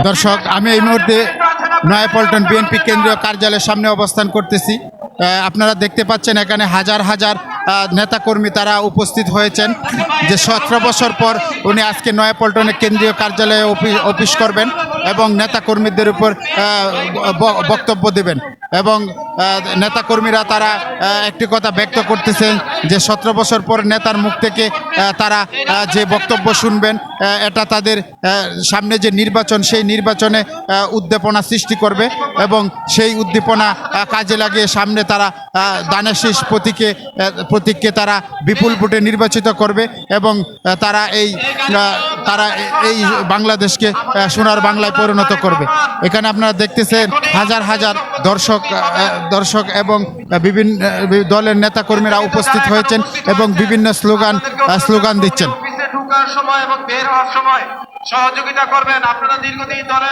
দর্শক, আমি এই মুহূর্তে নয়াপল্টন বিএনপি কেন্দ্রীয় কার্যালয়ের সামনে অবস্থান করতেছি। আপনারা দেখতে পাচ্ছেন এখানে হাজার হাজার নেতাকর্মী তারা উপস্থিত হয়েছেন। যে 17 বছর পর উনি আজকে নয়াপল্টনের কেন্দ্রীয় কার্যালয়ে অফিস করবেন এবং নেতাকর্মীদের উপর বক্তব্য দেবেন। এবং নেতাকর্মীরা তারা একটি কথা ব্যক্ত করতেছেন যে 17 বছর পর নেতার মুখ থেকে তারা যে বক্তব্য শুনবেন, এটা তাদের সামনে যে নির্বাচন, সেই নির্বাচনে উদ্দীপনা সৃষ্টি করবে এবং সেই উদ্দীপনা কাজে লাগিয়ে সামনে তারা দানের শীষ প্রতীককে তারা বিপুল ভোটে নির্বাচিত করবে এবং তারা এই বাংলাদেশকে সোনার বাংলায় পরিণত করবে। এখানে আপনারা দেখতেছেন হাজার হাজার দর্শক এবং বিভিন্ন দলের নেতাকর্মীরা উপস্থিত হয়েছেন এবং বিভিন্ন স্লোগান দিচ্ছেন। ঢোকার সময় এবং বের হওয়ার সময় সহযোগিতা করবেন। আপনারা দীর্ঘদিন ধরে